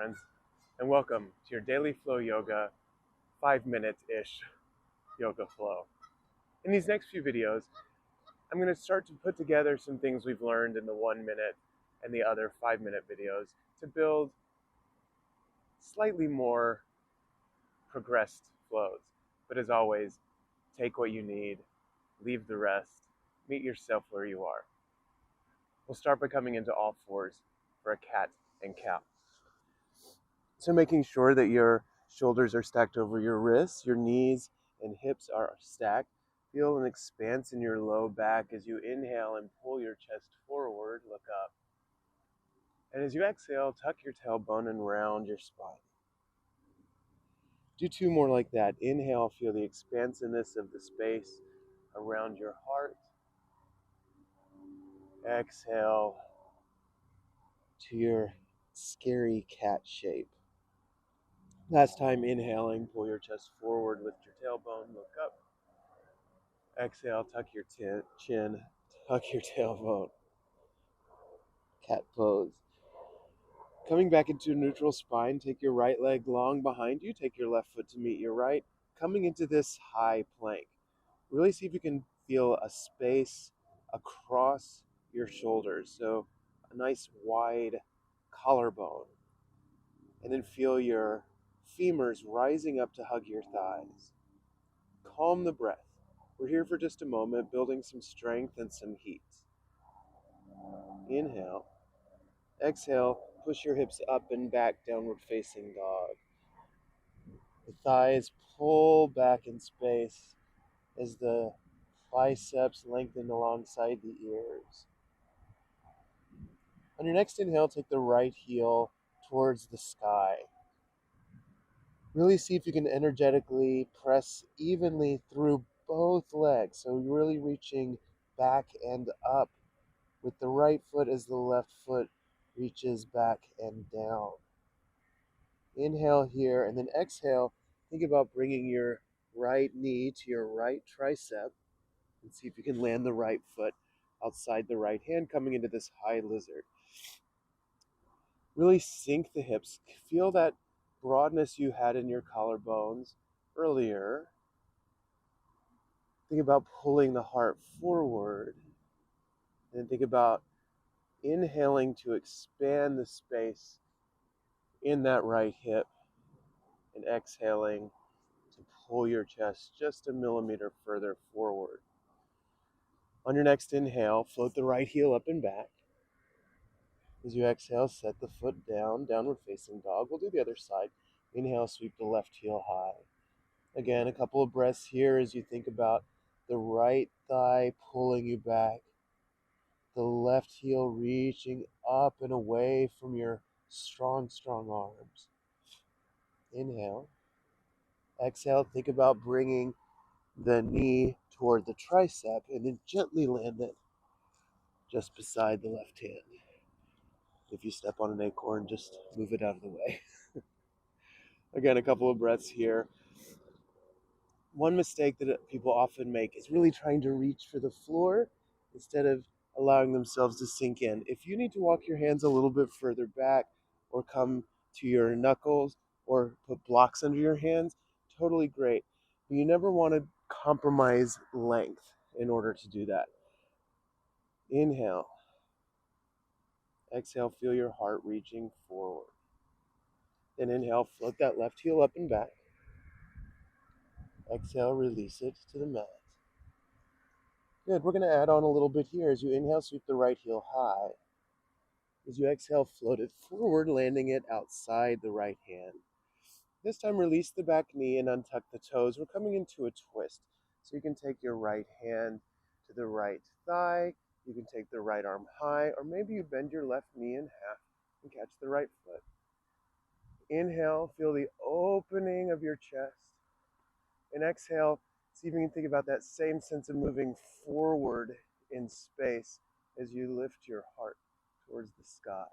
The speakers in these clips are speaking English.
friends, and welcome to your daily flow yoga, 5-minute-ish yoga flow. In these next few videos, I'm going to start to put together some things we've learned in the 1 minute and the other 5-minute videos to build slightly more progressed flows. But as always, take what you need, leave the rest, meet yourself where you are. We'll start by coming into all fours for a cat and cow. So making sure that your shoulders are stacked over your wrists, your knees and hips are stacked. Feel an expanse in your low back as you inhale and pull your chest forward, look up. And as you exhale, tuck your tailbone and round your spine. Do 2 more like that. Inhale, feel the expansiveness of the space around your heart. Exhale to your scary cat shape. Last time, inhaling, pull your chest forward, lift your tailbone, look up. Exhale, tuck your chin, tuck your tailbone. Cat pose. Coming back into a neutral spine, take your right leg long behind you, take your left foot to meet your right. Coming into this high plank. Really see if you can feel a space across your shoulders. So a nice wide collarbone. And then feel your femurs rising up to hug your thighs. Calm the breath. We're here for just a moment, building some strength and some heat. Inhale. Exhale, push your hips up and back, downward facing dog. The thighs pull back in space as the biceps lengthen alongside the ears. On your next inhale, take the right heel towards the sky. Really see if you can energetically press evenly through both legs. So you're really reaching back and up with the right foot as the left foot reaches back and down. Inhale here, and then exhale. Think about bringing your right knee to your right tricep and see if you can land the right foot outside the right hand, coming into this high lizard. Really sink the hips. Feel that broadness you had in your collarbones earlier. Think about pulling the heart forward. And think about inhaling to expand the space in that right hip, and exhaling to pull your chest just a millimeter further forward. On your next inhale, float the right heel up and back. As you exhale, set the foot down, downward facing dog. We'll do the other side. Inhale, sweep the left heel high. Again, a couple of breaths here as you think about the right thigh pulling you back, the left heel reaching up and away from your strong arms. Inhale. Exhale, think about bringing the knee toward the tricep and then gently land it just beside the left hand. If you step on an acorn, just move it out of the way. Again, a couple of breaths here. One mistake that people often make is really trying to reach for the floor instead of allowing themselves to sink in. If you need to walk your hands a little bit further back or come to your knuckles or put blocks under your hands, totally great. But you never want to compromise length in order to do that. Inhale. Exhale, feel your heart reaching forward. Then inhale, float that left heel up and back. Exhale, release it to the mat. Good, we're going to add on a little bit here. As you inhale, sweep the right heel high. As you exhale, float it forward, landing it outside the right hand. This time, release the back knee and untuck the toes. We're coming into a twist. So you can take your right hand to the right thigh. You can take the right arm high, or maybe you bend your left knee in half and catch the right foot. Inhale, feel the opening of your chest. And exhale, see if you can think about that same sense of moving forward in space as you lift your heart towards the sky.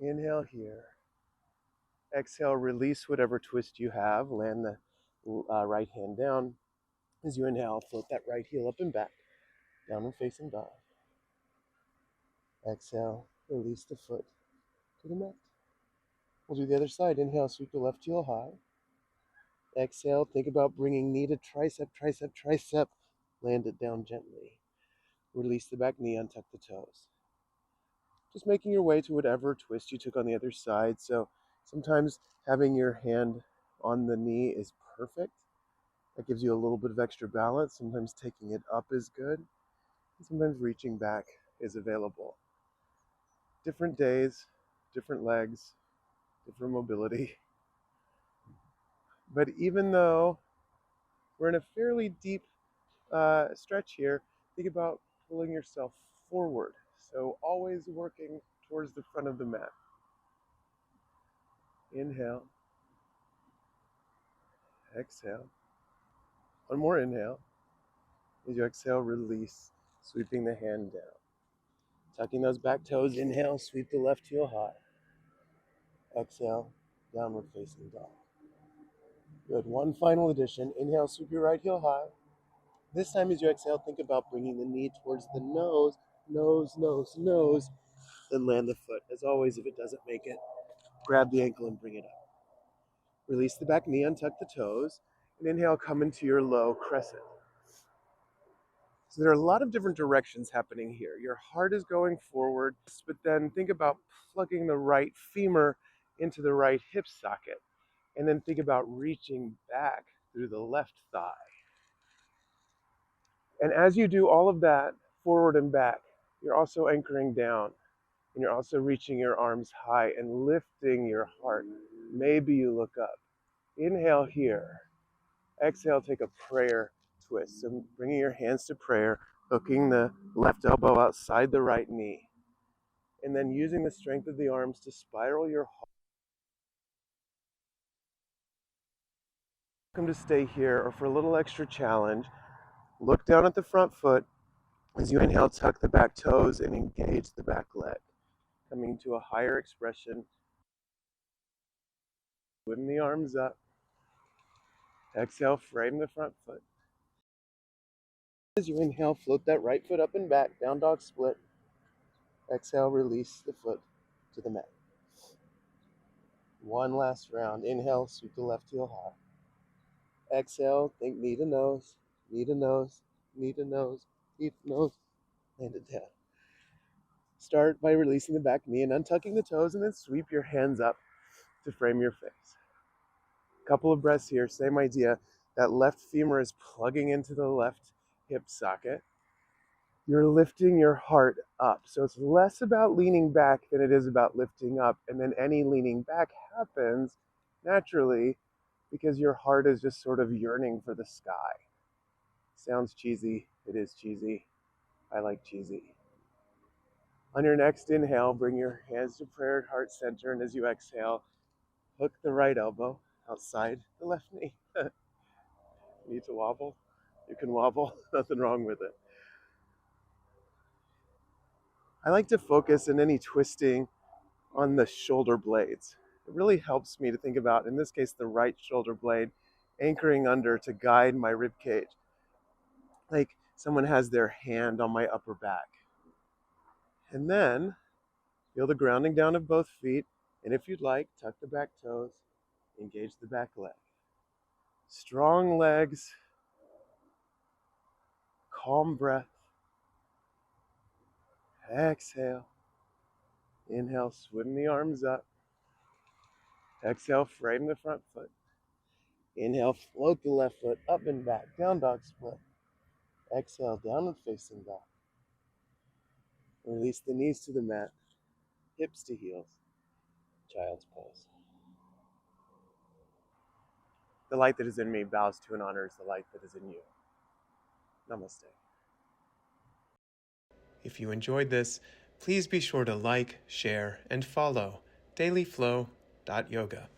Inhale here. Exhale, release whatever twist you have. Land the right hand down. As you inhale, float that right heel up and back. Downward facing dog. Exhale, release the foot to the mat. We'll do the other side. Inhale, sweep the left heel high. Exhale, think about bringing knee to tricep, tricep, tricep. Land it down gently. Release the back knee, untuck the toes. Just making your way to whatever twist you took on the other side. So sometimes having your hand on the knee is perfect. That gives you a little bit of extra balance. Sometimes taking it up is good. And sometimes reaching back is available. Different days, different legs, different mobility. But even though we're in a fairly deep stretch here, think about pulling yourself forward. So always working towards the front of the mat. Inhale. Exhale. One more inhale. As you exhale, release, sweeping the hand down. Tucking those back toes. Inhale, sweep the left heel high. Exhale, downward facing dog. Good. One final addition. Inhale, sweep your right heel high. This time as you exhale, think about bringing the knee towards the nose, nose, nose, nose, then land the foot. As always, if it doesn't make it, grab the ankle and bring it up. Release the back knee, untuck the toes, and inhale, come into your low crescent. So there are a lot of different directions happening here. Your heart is going forward, but then think about plugging the right femur into the right hip socket, and then think about reaching back through the left thigh. And as you do all of that, forward and back, you're also anchoring down, and you're also reaching your arms high and lifting your heart. Maybe you look up. Inhale here. Exhale, take a prayer twist. So bringing your hands to prayer, hooking the left elbow outside the right knee, and then using the strength of the arms to spiral your heart. Welcome to stay here, or for a little extra challenge, look down at the front foot. As you inhale, tuck the back toes and engage the back leg, coming to a higher expression. Swim the arms up. Exhale, frame the front foot. As you inhale, float that right foot up and back, down dog split. Exhale, release the foot to the mat. One last round. Inhale, sweep the left heel high. Exhale, think knee to nose, knee to nose, knee to nose, knee to nose, land it down. Start by releasing the back knee and untucking the toes, and then sweep your hands up to frame your face. Couple of breaths here, same idea. That left femur is plugging into the left hip socket. You're lifting your heart up. So it's less about leaning back than it is about lifting up. And then any leaning back happens naturally because your heart is just sort of yearning for the sky. Sounds cheesy. It is cheesy. I like cheesy. On your next inhale, bring your hands to prayer at heart center. And as you exhale, hook the right elbow outside the left knee. Need to wobble? You can wobble. Nothing wrong with it. I like to focus in any twisting on the shoulder blades. It really helps me to think about, in this case, the right shoulder blade anchoring under to guide my rib cage. Like someone has their hand on my upper back. And then feel the grounding down of both feet. And if you'd like, tuck the back toes, engage the back leg. Strong legs, calm breath. Exhale. Inhale, swim the arms up. Exhale, frame the front foot. Inhale, float the left foot up and back, down dog split. Exhale, downward facing dog. Release the knees to the mat, hips to heels, child's pose. The light that is in me bows to and honors the light that is in you. Namaste. If you enjoyed this, please be sure to like, share, and follow dailyflow.yoga.